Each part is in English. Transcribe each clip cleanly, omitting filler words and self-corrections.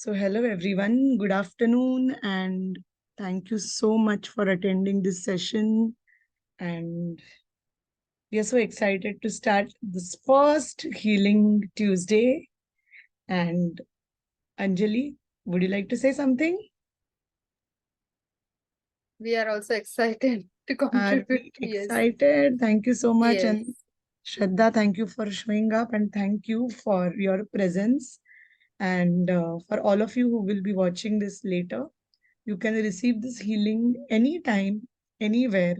So, hello everyone, good afternoon, and thank you so much for attending this session. And we are so excited to start this first Healing Tuesday. And Anjali, would you like to say something? We are also excited to Are contribute. we Yes. excited? Thank you so much. Yes. And Shraddha, thank you for showing up and thank you for your presence. And for all of you who will be watching this later, you can receive this healing anytime, anywhere,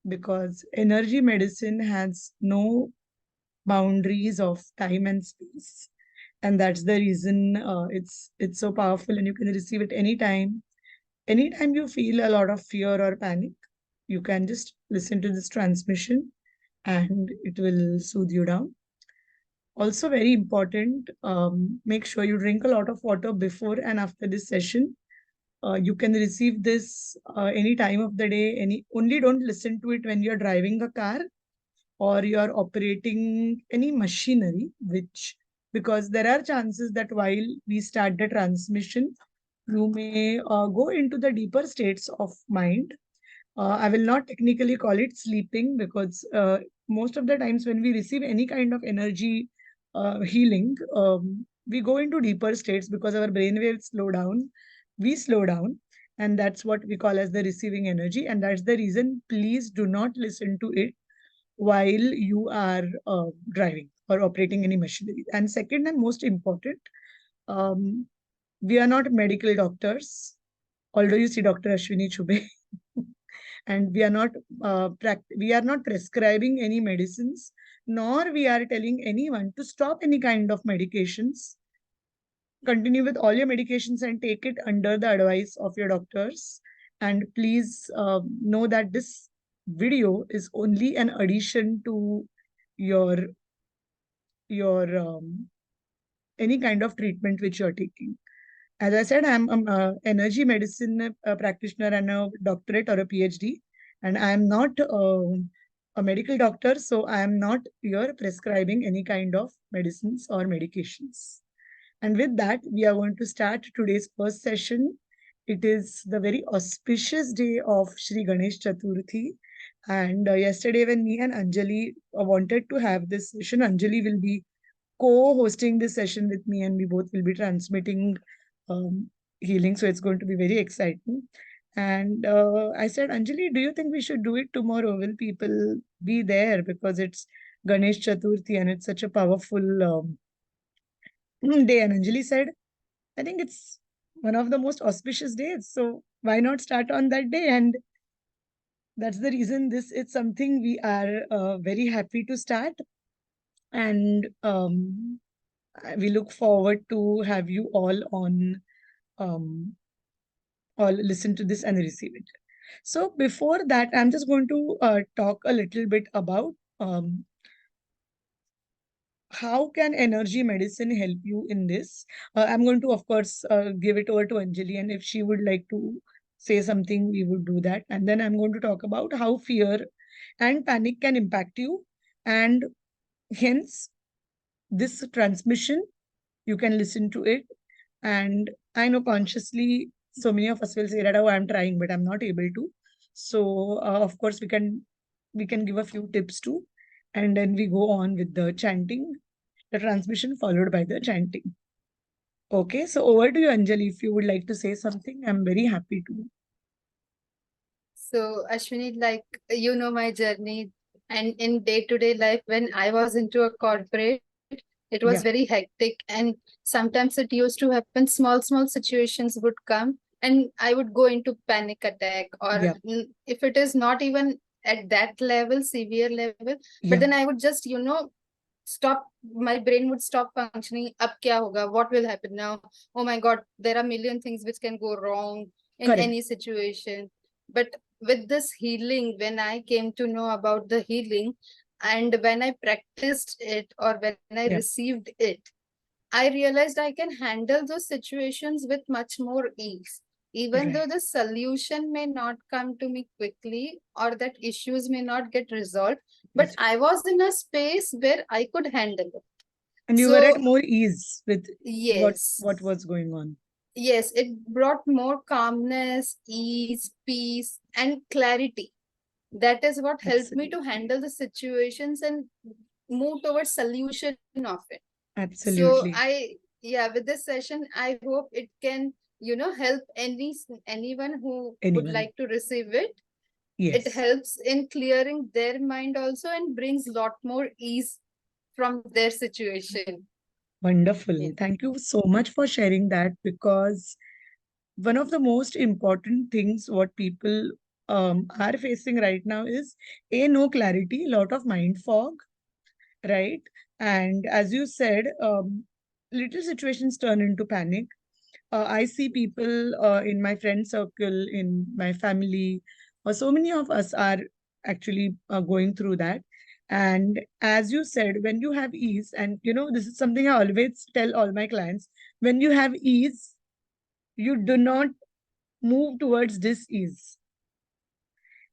because energy medicine has no boundaries of time and space. And that's the reason it's so powerful, and you can receive it anytime. Anytime you feel a lot of fear or panic, you can just listen to this transmission and it will soothe you down. Also, very important, make sure you drink a lot of water before and after this session. You can receive this any time of the day. Any only don't listen to it when you're driving the car or you're operating any machinery, which because there are chances that while we start the transmission, you may go into the deeper states of mind. I will not technically call it sleeping because most of the times when we receive any kind of energy healing, we go into deeper states because our brain waves slow down. We slow down, and that's what we call as the receiving energy. And that's the reason, please do not listen to it while you are driving or operating any machinery. And second and most important, um, we are not medical doctors, although you see Dr. Ashwini Chube. And we are not prescribing any medicines, nor we are telling anyone to stop any kind of medications. Continue with all your medications and take it under the advice of your doctors. And please know that this video is only an addition to your your any kind of treatment which you're taking. As I said, I'm an energy medicine practitioner and a doctorate or a PhD, and I'm not a medical doctor, so I am not here prescribing any kind of medicines or medications. And with that, we are going to start today's first session. It is the very auspicious day of Shri Ganesh Chaturthi. And yesterday, when me and Anjali wanted to have this session, Anjali will be co-hosting this session with me, and we both will be transmitting um, healing. So it's going to be very exciting. And I said, Anjali, do you think we should do it tomorrow? Will people be there? Because it's Ganesh Chaturthi and it's such a powerful day. And Anjali said, I think it's one of the most auspicious days. So why not start on that day? And that's the reason this is something we are very happy to start. And we look forward to have you um, all listen to this and receive it. So before that, I'm just going to talk a little bit about how can energy medicine help you in this. I'm going to, of course, give it over to Anjali, and if she would like to say something, we would do that. And then I'm going to talk about how fear and panic can impact you, and hence this transmission, you can listen to it. And I know consciously so many of us will say that, oh, I'm trying, but I'm not able to. So of course we can give a few tips too, and then we go on with the chanting, the transmission followed by the chanting. Okay, so over to you, Anjali. If you would like to say something, I'm very happy to. So, Ashwini, like my journey, and in day-to-day life, when I was into a corporate, it was very Yeah, hectic, and sometimes it used to happen. Small situations would come, and I would go into panic attack, or yeah, if it is not even at that level, severe level, but yeah, then I would just, stop. My brain would stop functioning. Ab kya hoga? What will happen now? Oh my God, there are million things which can go wrong in correct. any situation. But with this healing, when I came to know about the healing, and when I practiced it, or when I Yeah, received it, I realized I can handle those situations with much more ease. Even though right, the solution may not come to me quickly, or that issues may not get resolved, but that's I was in a space where I could handle it. And you were at more ease with Yes. what was going on. Yes, it brought more calmness, ease, peace, and clarity. That is what helped me to handle the situations and move towards solution of it. So Absolutely. yeah, with this session, I hope it can, help anyone who would Anyone. like to receive it. It Yes. helps in clearing their mind also and brings lot more ease from their situation. Wonderful. Yeah. Thank you so much for sharing that, because one of the most important things what people are facing right now is no clarity, a lot of mind fog, right? And as you said, little situations turn into panic. I see people in my friend circle, in my family, so many of us are actually going through that. And as you said, when you have ease, and this is something I always tell all my clients, when you have ease, you do not move towards dis-ease.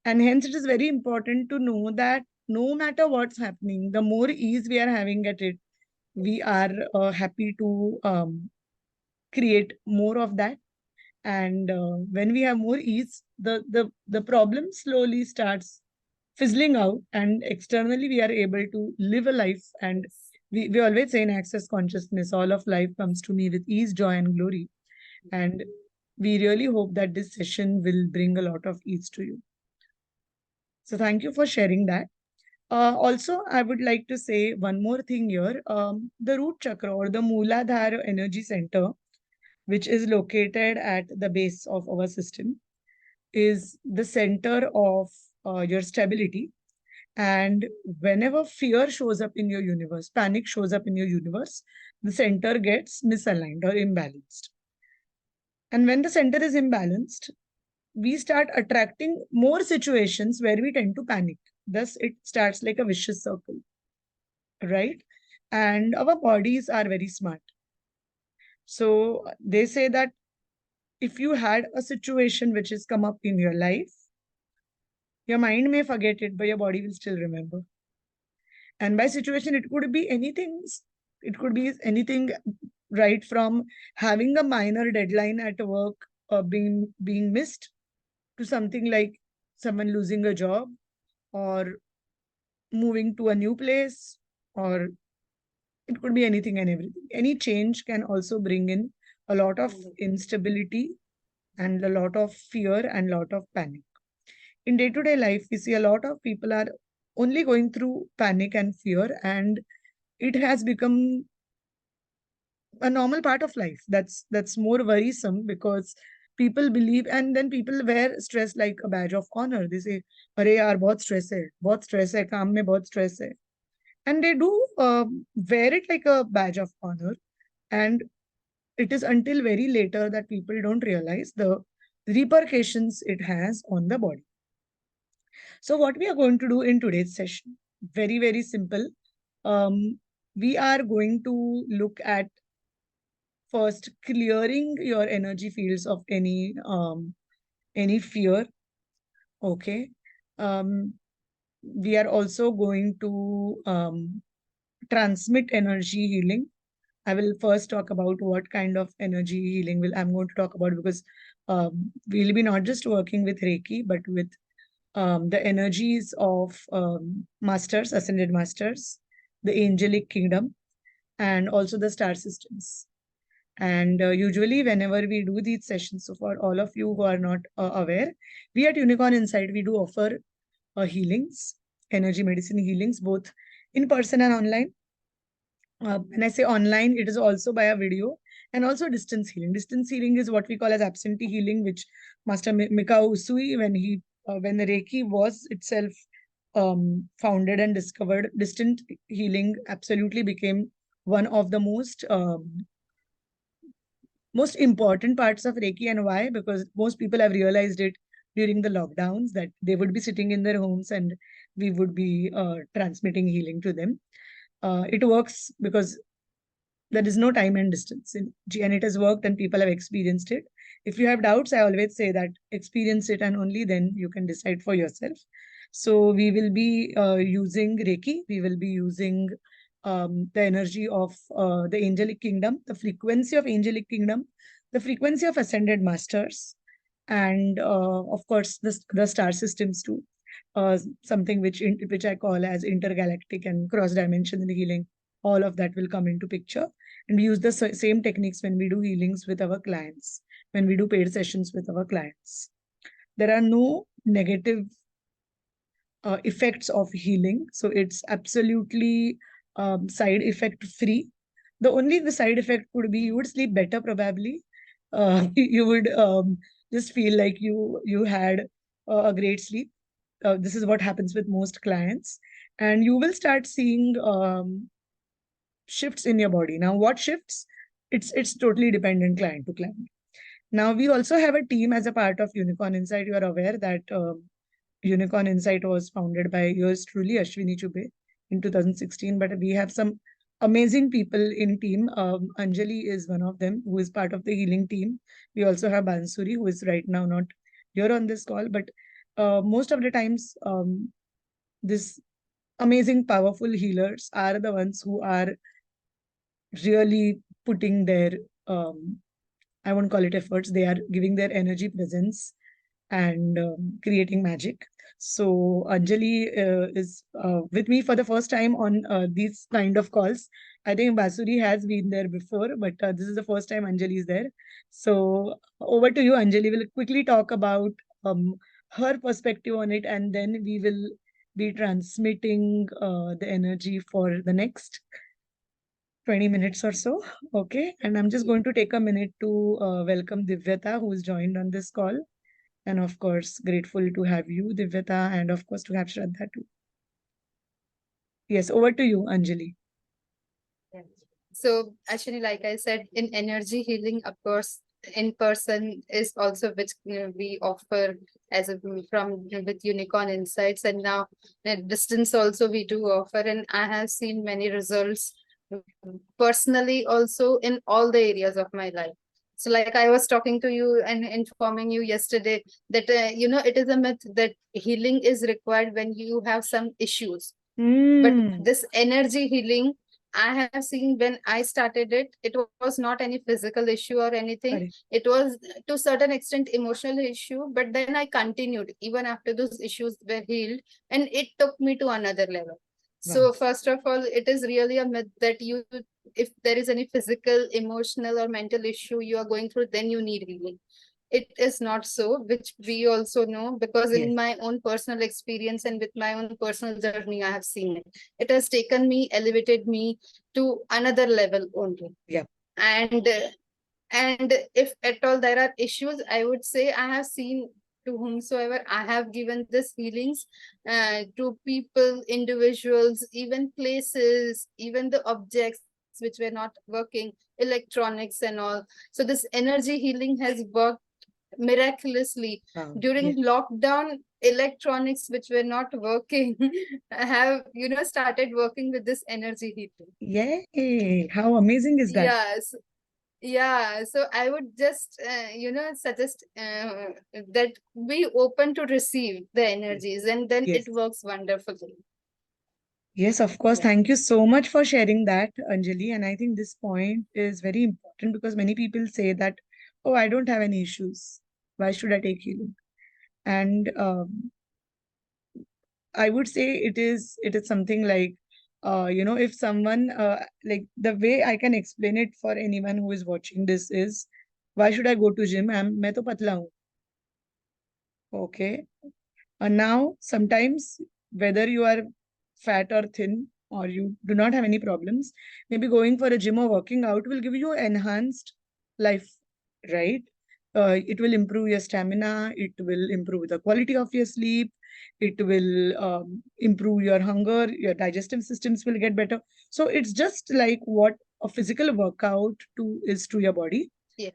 And hence, it is very important to know that no matter what's happening, the more ease we are having at it, we are happy to create more of that. And when we have more ease, the problem slowly starts fizzling out, and externally we are able to live a life. And we always say in Access Consciousness, all of life comes to me with ease, joy, and glory. And we really hope that this session will bring a lot of ease to you. So thank you for sharing that. Also, I would like to say one more thing here. The root chakra, or the Mooladhara energy center, which is located at the base of our system, is the center of your stability. And whenever fear shows up in your universe, panic shows up in your universe, the center gets misaligned or imbalanced. And when the center is imbalanced, we start attracting more situations where we tend to panic. Thus, it starts like a vicious circle, right? And our bodies are very smart. So they say that if you had a situation which has come up in your life, your mind may forget it, but your body will still remember. And by situation, it could be anything. It could be anything, right from having a minor deadline at work being missed, to something like someone losing a job, or moving to a new place, or it could be anything and everything. Any change can also bring in a lot of instability and a lot of fear and a lot of panic. In day-to-day life, we see a lot of people are only going through panic and fear, and it has become a normal part of life. That's more worrisome, because people believe, and then people wear stress like a badge of honor. They say, "अरे यार बहुत stress है, काम में बहुत stress है," and they do wear it like a badge of honor. And it is until very later that people don't realize the repercussions it has on the body. So what we are going to do in today's session, very, very simple. We are going to look at first clearing your energy fields of any fear. Okay. Um, we are also going to transmit energy healing. I will first talk about what kind of energy healing I'm going to talk about, because we'll be not just working with Reiki, but with the energies of masters, ascended masters, the angelic kingdom, and also the star systems. And usually, whenever we do these sessions, so for all of you who are not aware, we at Unicorn Insight, we do offer healings, energy medicine healings, both in person and online. When I say online, it is also by a video, and also distance healing. Distance healing is what we call as absentee healing, which Master Mikao Usui, when the Reiki was itself founded and discovered, distant healing absolutely became one of the most important parts of Reiki. And why? Because most people have realized it during the lockdowns, that they would be sitting in their homes and we would be transmitting healing to them. It works because there is no time and distance, and it has worked and people have experienced it. If you have doubts, I always say that experience it and only then you can decide for yourself. So we will be using Reiki, we will be using the energy of the angelic kingdom, the frequency of angelic kingdom, the frequency of ascended masters, and of course the star systems too. Something which I call as intergalactic and cross-dimensional healing. All of that will come into picture, and we use the same techniques when we do healings with our clients, when we do paid sessions with our clients. There are no negative effects of healing, so it's absolutely side effect free. The side effect could be you would sleep better probably. You would just feel like you had a great sleep. This is what happens with most clients, and you will start seeing shifts in your body. Now, what shifts? It's totally dependent client to client. Now, we also have a team as a part of Unicorn Insight. You are aware that Unicorn Insight was founded by yours truly, Ashwini Chubey, in 2016. But we have some amazing people in team. Anjali is one of them, who is part of the healing team. We also have Bansuri, who is right now not here on this call, but most of the times, this amazing, powerful healers are the ones who are really putting their, I won't call it efforts, they are giving their energy presence and creating magic. So Anjali is with me for the first time on these kind of calls. I think Basuri has been there before, but this is the first time Anjali is there. So over to you, Anjali. We'll quickly talk about her perspective on it, and then we will be transmitting the energy for the next 20 minutes or so. Okay. And I'm just going to take a minute to welcome Divyata, who is joined on this call. And of course, grateful to have you, Divyata, and of course to have Shraddha too. Yes, over to you, Anjali. So actually, like I said, in energy healing, of course, in person is also which we offer as a from with Unicorn Insights, and now at distance also we do offer, and I have seen many results personally also in all the areas of my life. So like I was talking to you and informing you yesterday that it is a myth that healing is required when you have some issues, but this energy healing I have seen when I started it, it was not any physical issue or anything. Correct. It was to a certain extent emotional issue, but then I continued even after those issues were healed, and it took me to another level. So Wow. first of all, it is really a myth that you, if there is any physical, emotional or mental issue you are going through, then you need healing. It is not so, which we also know, because Yes. in my own personal experience and with my own personal journey, I have seen it. It has taken me, elevated me to another level only. Yeah. And if at all there are issues, I would say I have seen to whomsoever I have given this healings, to people, individuals, even places, even the objects which were not working, electronics and all. So this energy healing has worked miraculously. Wow. During Yes. lockdown, electronics which were not working have started working with this energy heating. Yay. How amazing is that? Yes. Yeah, so I would just suggest that be open to receive the energies, and then Yes. it works wonderfully. Yes, of course. Yeah. Thank you so much for sharing that, Anjali. And I think this point is very important because many people say that, oh, I don't have any issues. Why should I take healing? And I would say it is something like, if someone like the way I can explain it for anyone who is watching this is, why should I go to gym? मैं तो पतला हूँ. Okay. And now sometimes whether you are fat or thin or you do not have any problems, maybe going for a gym or working out will give you enhanced life, right? It will improve your stamina. It will improve the quality of your sleep. It will improve your hunger. Your digestive systems will get better. So it's just like what a physical workout is to your body. Yeah.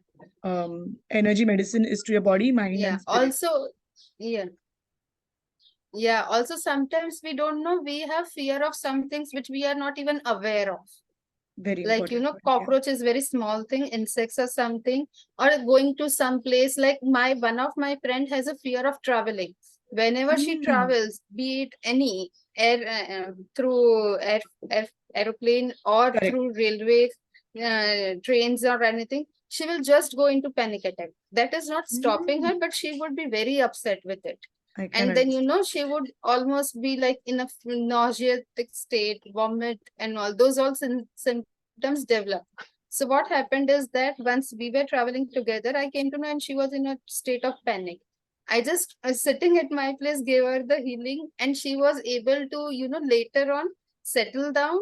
Energy medicine is to your body, mind, Yeah. and spirit. Also, yeah. Yeah. Also, sometimes we don't know, we have fear of some things which we are not even aware of. Very Like, important point, yeah. cockroach is very small thing, insects or something, or going to some place. Like one of my friend has a fear of traveling. Whenever she travels, be it any, through aeroplane or Correct. through railway, trains or anything, she will just go into panic attack. That is not stopping her, but she would be very upset with it. I can And then, understand. she would almost be like in a nauseatic state, vomit, and all those all symptoms develop. So what happened is that once we were traveling together, I came to know and she was in a state of panic. I just sitting at my place gave her the healing, and she was able to, later on settle down.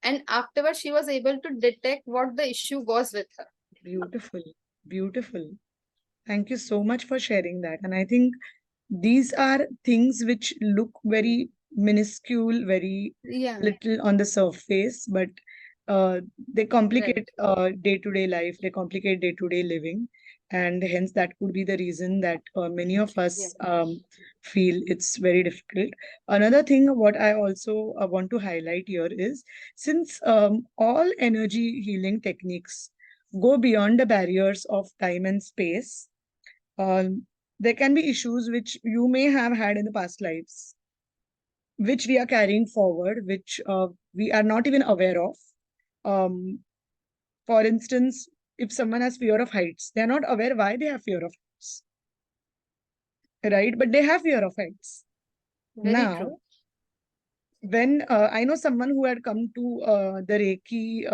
And afterwards, she was able to detect what the issue was with her. Beautiful. Beautiful. Thank you so much for sharing that. And I think these are things which look very minuscule, very Yeah, little on the surface, but they right. complicate day-to-day life, they complicate day-to-day living, and hence that could be the reason that many of Yeah. us feel it's very difficult. Another thing, what I also want to highlight here is, since all energy healing techniques go beyond the barriers of time and space, there can be issues which you may have had in the past lives, which we are carrying forward, which we are not even aware of. Um, for instance, if someone has fear of heights, they are not aware why they have fear of heights, right? But they have fear of heights. Very true. Now, when I know someone who had come to the Reiki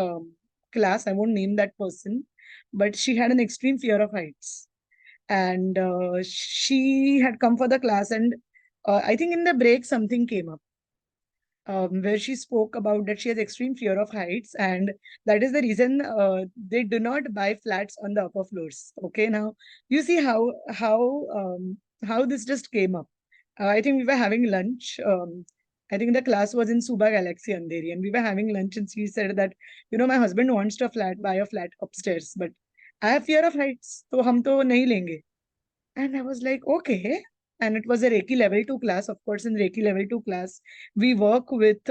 class, I won't name that person, but she had an extreme fear of heights. And she had come for the class, and I think in the break something came up, where she spoke about that she has extreme fear of heights, and that is the reason they do not buy flats on the upper floors. Okay, now you see how this just came up. I think we were having lunch. I think the class was in Suba Galaxy Andheri, and we were having lunch, and she said that, my husband wants to buy a flat upstairs, but I have fear of heights, so hum to nahi lenge. And I was like, okay. And it was a Reiki level 2 class. Of course, in Reiki level 2 class, we work with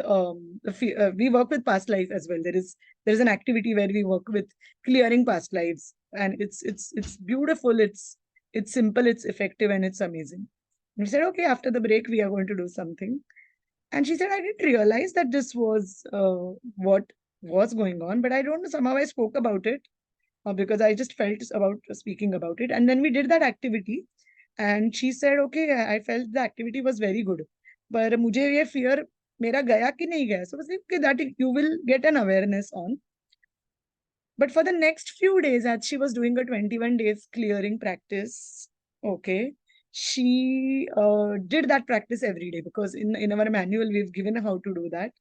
past life as well. There is an activity where we work with clearing past lives. And it's beautiful, it's simple, it's effective, and it's amazing. We said, okay, after the break, we are going to do something. And she said, I didn't realize that this was what was going on, but I don't know, somehow I spoke about it because I just felt about speaking about it. And then we did that activity, and she said, "Okay, I felt the activity was very good, but मुझे ये fear मेरा गया कि नहीं गया?" So I was like, "Okay, that you will get an awareness on." But for the next few days, as she was doing a 21 days clearing practice, okay, she did that practice every day, because in our manual we've given how to do that,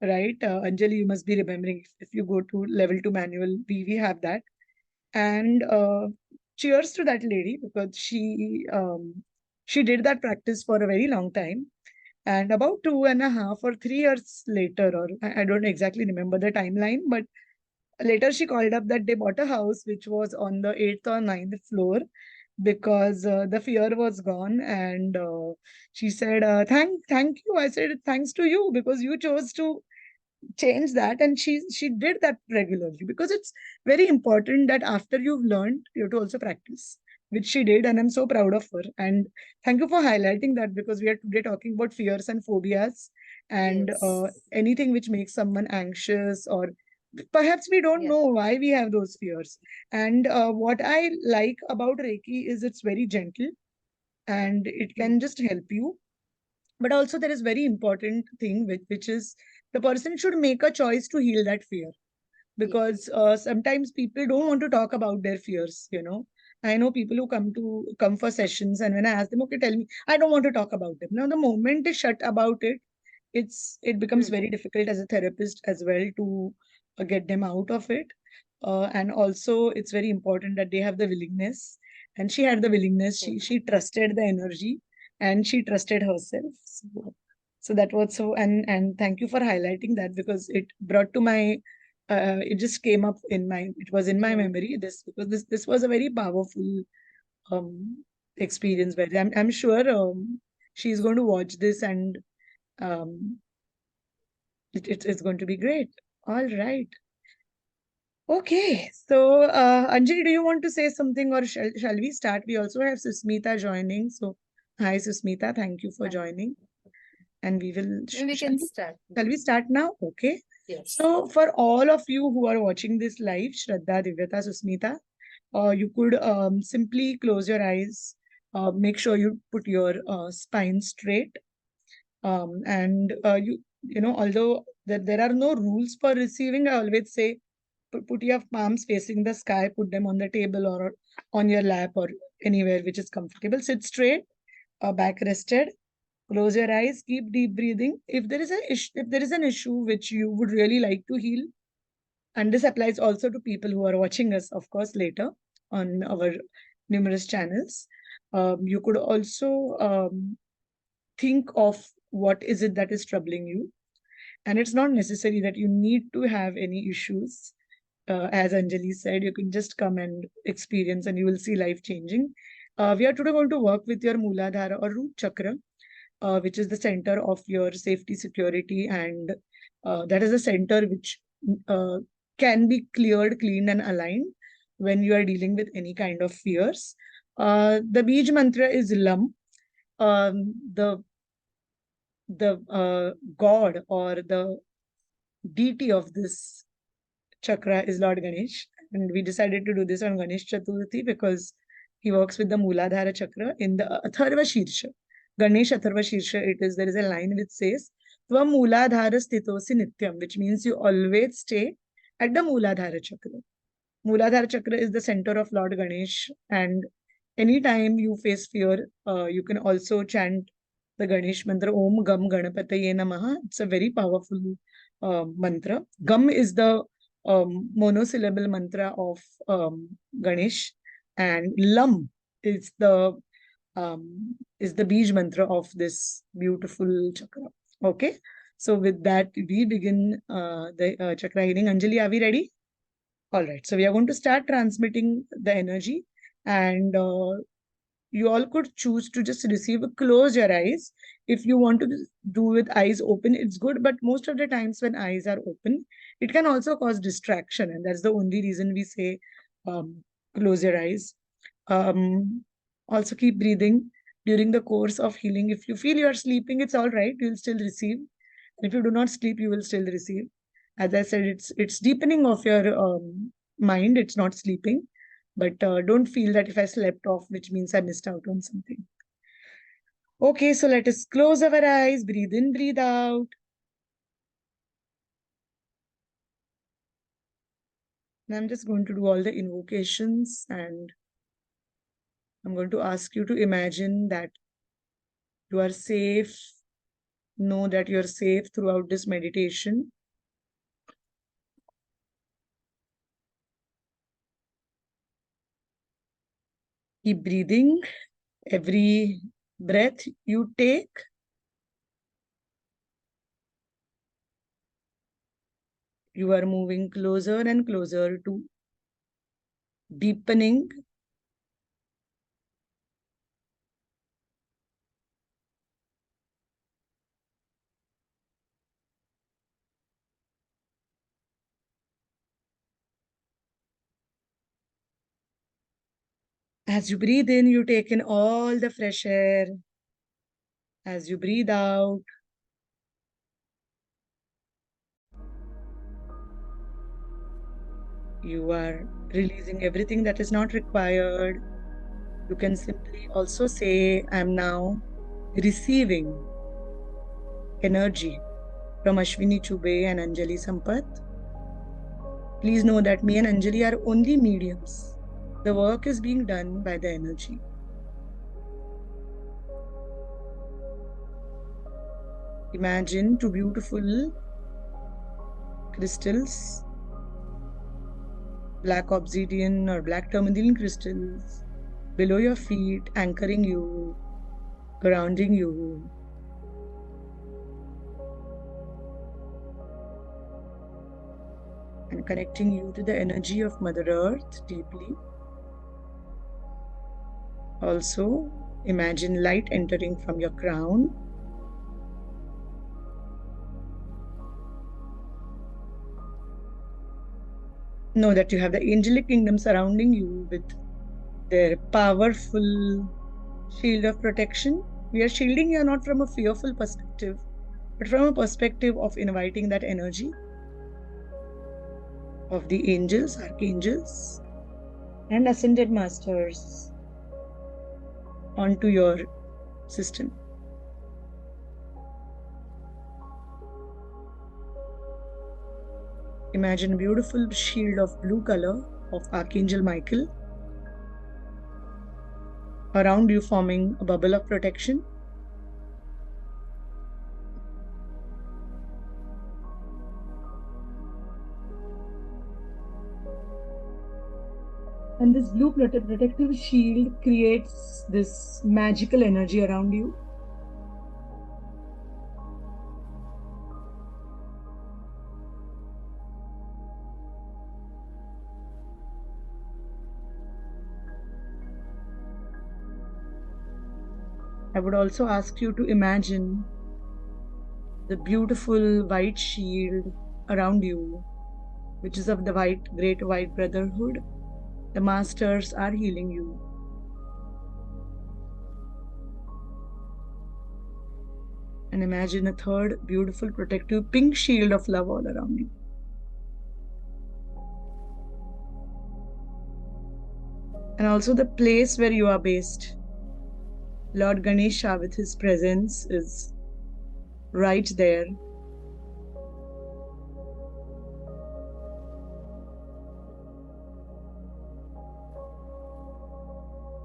right? Anjali, you must be remembering, if you go to level 2 manual, we have that. And cheers to that lady, because she did that practice for a very long time. And about 2.5 or 3 years later, or I don't exactly remember the timeline, but later she called up that they bought a house which was on the 8th or 9th floor, because the fear was gone. And she said, thank you. I said, thanks to you, because you chose to change that. And she did that regularly, because it's very important that after you've learned, you have to also practice, which she did. And I'm so proud of her. And thank you for highlighting that, because we are today talking about fears and phobias, and Yes. anything which makes someone anxious, or perhaps we don't Yeah. know why we have those fears. And what I like about Reiki is it's very gentle, and it Mm. can just help you. But also there is very important thing, which is the person should make a choice to heal that fear, Yes. because sometimes people don't want to talk about their fears. I know people who come for sessions, and when I ask them, okay, tell me, I don't want to talk about them. Now the moment they shut about it, it becomes Mm. very difficult as a therapist as well to get them out of it. And also it's very important that they have the willingness, and she had the willingness. Yes. She trusted the energy, and she trusted herself. So that was so. And thank you for highlighting that, because it brought to my it just came up in my, it was in my Yeah. memory, this, because this was a very powerful um experience, where I'm sure she's going to watch this, and um it's going to be great. All right. Okay. So, Anjali, do you want to say something, or shall we start? We also have Susmita joining. So, hi, Susmita. Thank you for Fine. joining. and we will. We can start. Shall we start now? Okay. Yes. So for all of you who are watching this live, Shraddha, Divyata, Susmita, you could simply close your eyes. Make sure you put your spine straight. And although there are no rules for receiving, I always say put your palms facing the sky, put them on the table or on your lap or anywhere which is comfortable. Sit straight, back rested. Close your eyes, keep deep breathing. If there is an issue which you would really like to heal, and this applies also to people who are watching us, of course, later on our numerous channels, you could also think of what is it that is troubling you. And it's not necessary that you need to have any issues. As Anjali said, you can just come and experience and you will see life changing. We are today going to work with your Mooladhara or root chakra, which is the center of your safety, security, and that is the center which can be cleared, cleaned, and aligned when you are dealing with any kind of fears. The Bij mantra is Lam. The god or the deity of this chakra is Lord Ganesh, and we decided to do this on Ganesh Chaturthi because he works with the Mooladhara chakra in the Atharva Shirsha. Ganesh Atharva Shirsha, there is a line which says, Tvam Mooladhara Sthitosi Nityam, which means you always stay at the Mooladhara chakra. Mooladhara chakra is the center of Lord Ganesh, and anytime you face fear, you can also chant the Ganesh mantra, Om Gam Ganapataye Namaha. It's a very powerful mantra. Gam is the monosyllable mantra of Ganesh, and Lam is the Bij mantra of this beautiful chakra. Okay, so with that we begin the chakra healing. Anjali, are we ready? All right, so we are going to start transmitting the energy, and you all could choose to just receive. Close your eyes. If you want to do with eyes open, it's good, but most of the times when eyes are open, it can also cause distraction, and that's the only reason we say close your eyes. Also keep breathing during the course of healing. If you feel you are sleeping, it's all right, you'll still receive. If you do not sleep, you will still receive. As I said, it's deepening of your mind, it's not sleeping. But don't feel that if I slept off, which means I missed out on something. Okay, so let us close our eyes, breathe in, breathe out. And I'm just going to do all the invocations, and I'm going to ask you to imagine that you are safe. Know that you're safe throughout this meditation. Keep breathing. Every breath you take, you are moving closer and closer to deepening as you breathe in, you take in all the fresh air. As you breathe out, you are releasing everything that is not required. You can simply also say, I'm now receiving energy from Ashwini Chube and Anjali Sampath. Please know that me and Anjali are only mediums. The work is being done by the energy. Imagine two beautiful crystals, black obsidian or black tourmaline crystals below your feet, anchoring you, grounding you. And connecting you to the energy of Mother Earth deeply. Also, imagine light entering from your crown. Know that you have the angelic kingdom surrounding you with their powerful shield of protection. We are shielding you not from a fearful perspective, but from a perspective of inviting that energy of the angels, archangels, and ascended masters onto your system. Imagine a beautiful shield of blue color of Archangel Michael around you, forming a bubble of protection. And this blue protective shield creates this magical energy around you. I would also ask you to imagine the beautiful white shield around you, which is of the Great White Brotherhood. The masters are healing you. And imagine a third beautiful protective pink shield of love all around you. And also the place where you are based. Lord Ganesha with his presence is right there.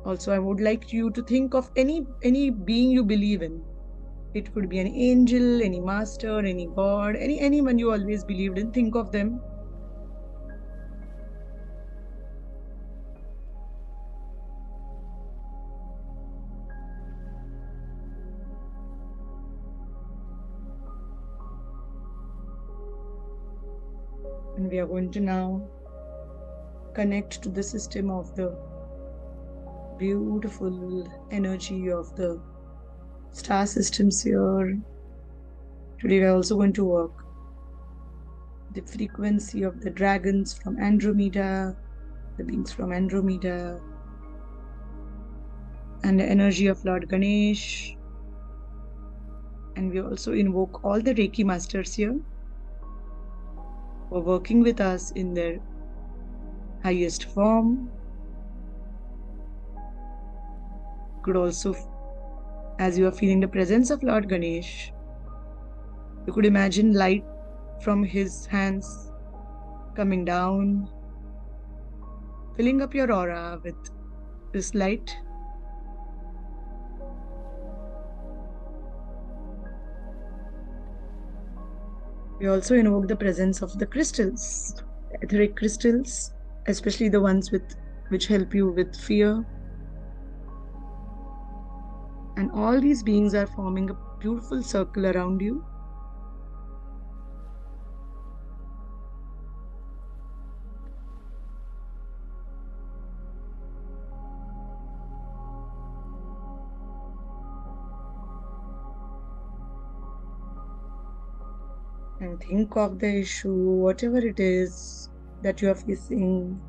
Also, I would like you to think of any being you believe in. It could be an angel, any master, any god, anyone you always believed in. Think of them. And we are going to now connect to the system of the beautiful energy of the star systems here. Today we are also going to work the frequency of the dragons from Andromeda, the beings from Andromeda, and the energy of Lord Ganesh. And we also invoke all the Reiki masters here who are working with us in their highest form. Could also, as you are feeling the presence of Lord Ganesh, you could imagine light from his hands coming down, filling up your aura with this light. We also invoke the presence of the crystals, etheric crystals, especially the ones which help you with fear. And all these beings are forming a beautiful circle around you. And think of the issue, whatever it is that you are facing.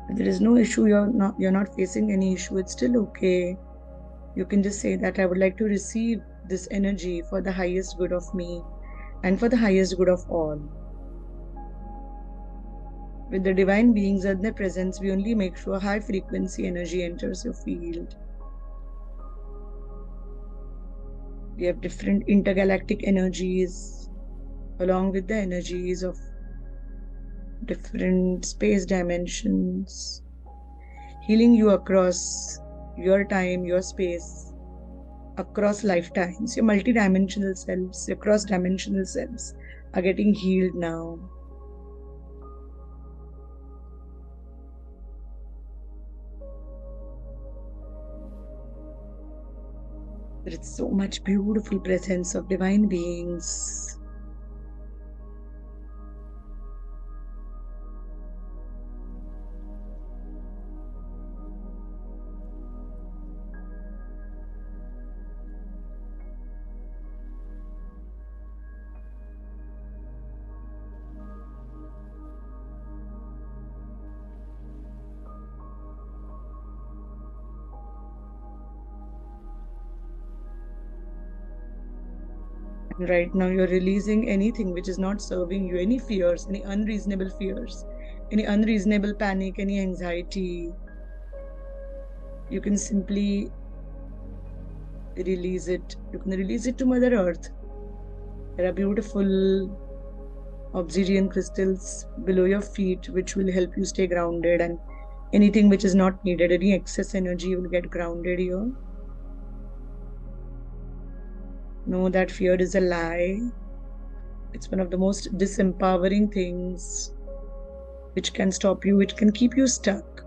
If there is no issue, you're not facing any issue, it's still okay. You can just say that I would like to receive this energy for the highest good of me and for the highest good of all. With the divine beings and their presence, we only make sure high frequency energy enters your field. We have different intergalactic energies along with the energies of different space dimensions, healing you across your time, your space, across lifetimes. Your multidimensional selves, your cross-dimensional selves are getting healed now. There is so much beautiful presence of divine beings. And right now, you're releasing anything which is not serving you, any fears, any unreasonable fears, any unreasonable panic, any anxiety. You can simply release it. You can release it to Mother Earth. There are beautiful obsidian crystals below your feet, which will help you stay grounded, and anything which is not needed, any excess energy will get grounded here. Know that fear is a lie. It's one of the most disempowering things which can stop you, which can keep you stuck.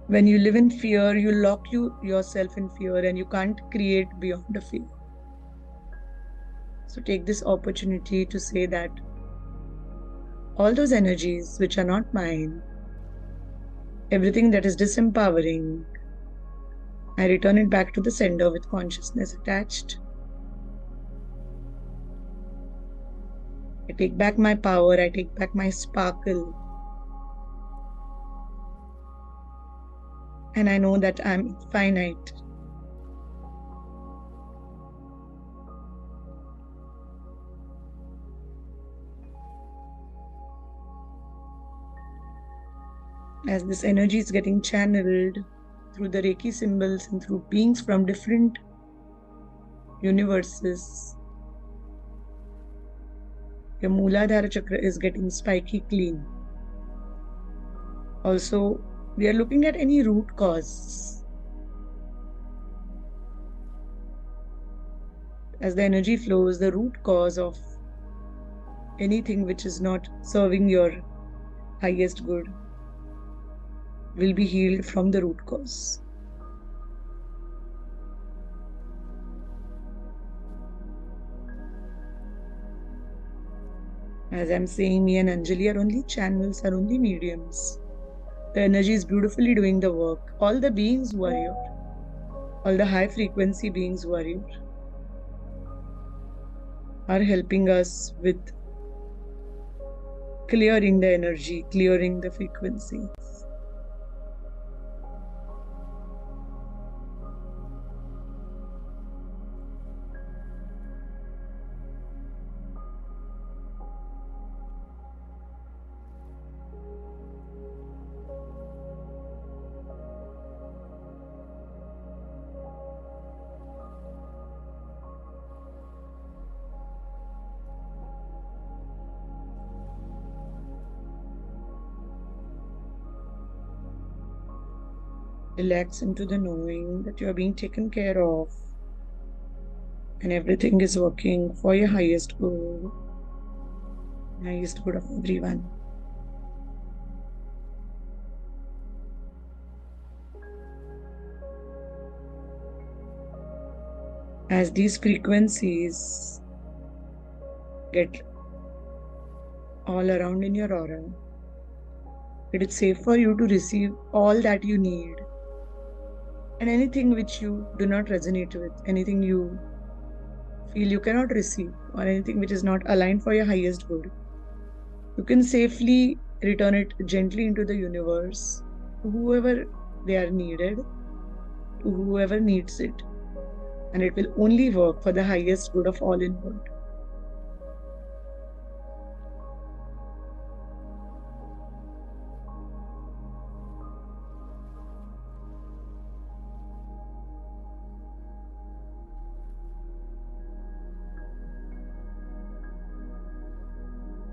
When you live in fear, you lock yourself in fear and you can't create beyond the fear. So take this opportunity to say that all those energies which are not mine, everything that is disempowering, I return it back to the sender with consciousness attached. I take back my power, I take back my sparkle. And I know that I'm infinite. As this energy is getting channeled through the Reiki symbols and through beings from different universes, your Mooladhara chakra is getting spiky clean. Also, we are looking at any root cause. As the energy flows, the root cause of anything which is not serving your highest good will be healed from the root cause. As I'm saying, me and Anjali are only channels, are only mediums. The energy is beautifully doing the work. All the beings who are here, all the high frequency beings who are here, are helping us with clearing the energy, clearing the frequencies. Relax into the knowing that you are being taken care of and everything is working for your highest good, highest good of everyone. As these frequencies get all around in your aura, it is safe for you to receive all that you need. And anything which you do not resonate with, anything you feel you cannot receive, or anything which is not aligned for your highest good, you can safely return it gently into the universe to whoever they are needed, to whoever needs it. And it will only work for the highest good of all involved.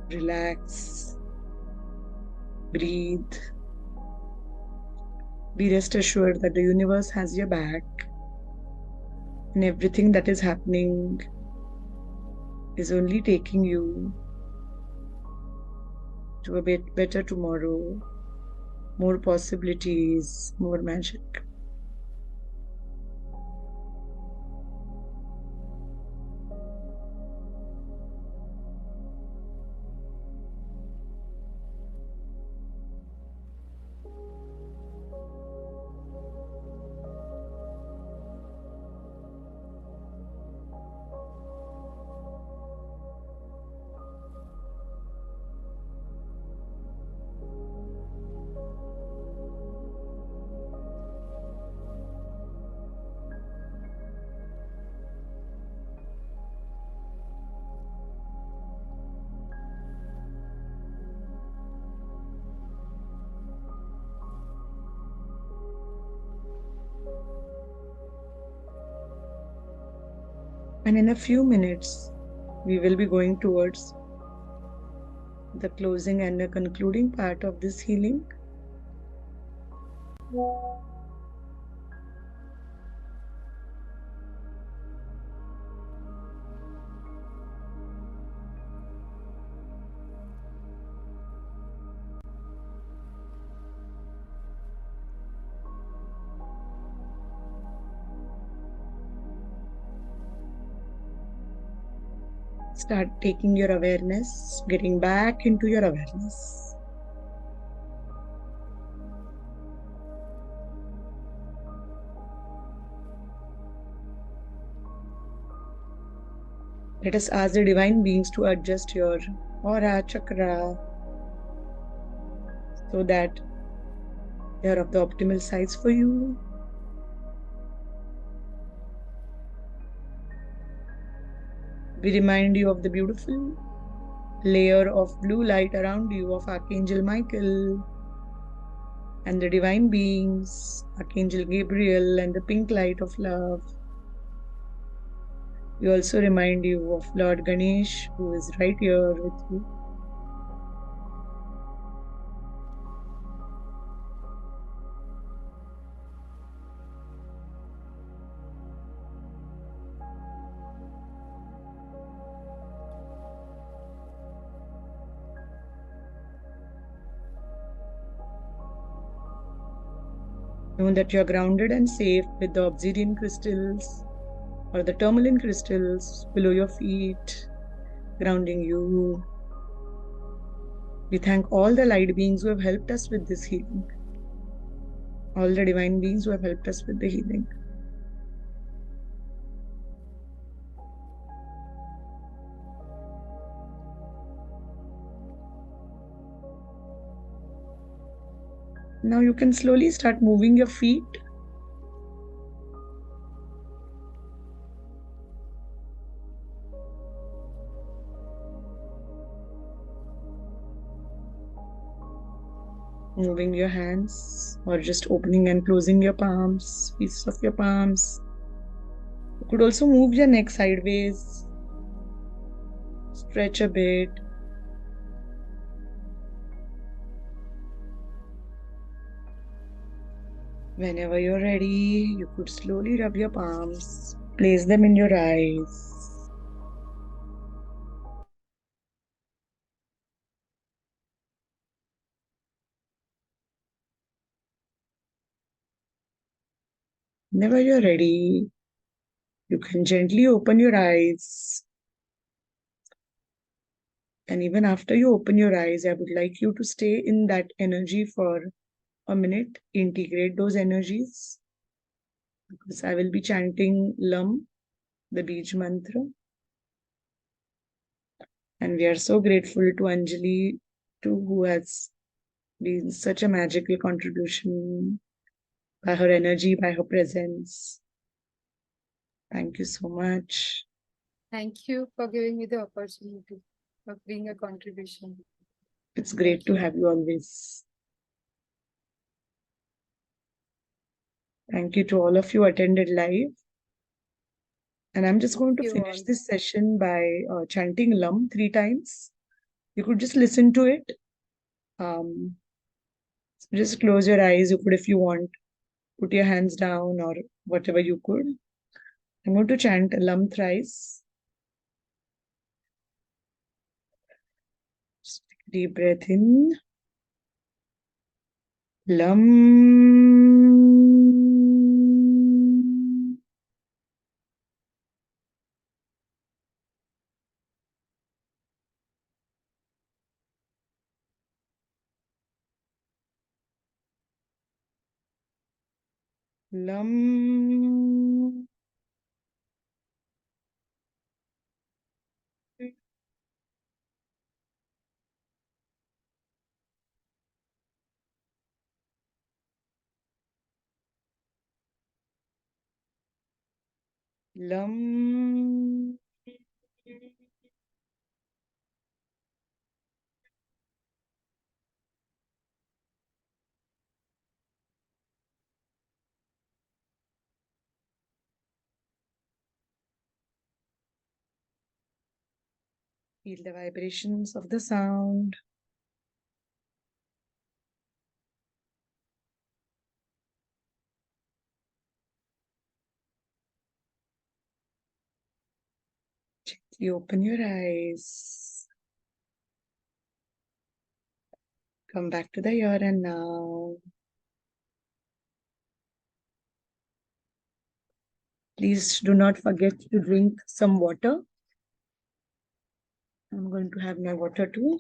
Relax, breathe, be rest assured that the universe has your back, and everything that is happening is only taking you to a bit better tomorrow, more possibilities, more magic. And in a few minutes, we will be going towards the closing and the concluding part of this healing. Start taking your awareness, getting back into your awareness. Let us ask the divine beings to adjust your aura chakra so that they are of the optimal size for you. We remind you of the beautiful layer of blue light around you of Archangel Michael and the divine beings, Archangel Gabriel, and the pink light of love. We also remind you of Lord Ganesh, who is right here with you. Know that you are grounded and safe with the obsidian crystals or the tourmaline crystals below your feet, grounding you. We thank all the light beings who have helped us with this healing, all the divine beings who have helped us with the healing. Now you can slowly start moving your feet. Moving your hands or just opening and closing your palms, pieces of your palms. You could also move your neck sideways, stretch a bit. Whenever you're ready, you could slowly rub your palms, place them in your eyes. Whenever you're ready, you can gently open your eyes. And even after you open your eyes, I would like you to stay in that energy for a minute, integrate those energies. Because I will be chanting Lam, the Bij mantra. And we are so grateful to Anjali, too, who has been such a magical contribution by her energy, by her presence. Thank you so much. Thank you for giving me the opportunity of being a contribution. It's great to have you always. Thank you to all of you attended live. And I'm just going to Thank you finish all. this session by chanting Lam 3 times. You could just listen to it. Just close your eyes. You could, if you want, put your hands down or whatever you could. I'm going to chant Lam thrice. Just take a deep breath in. Lam. Lam. Lam. Feel the vibrations of the sound. Gently open your eyes. Come back to the here and now. Please do not forget to drink some water. I'm going to have my water too.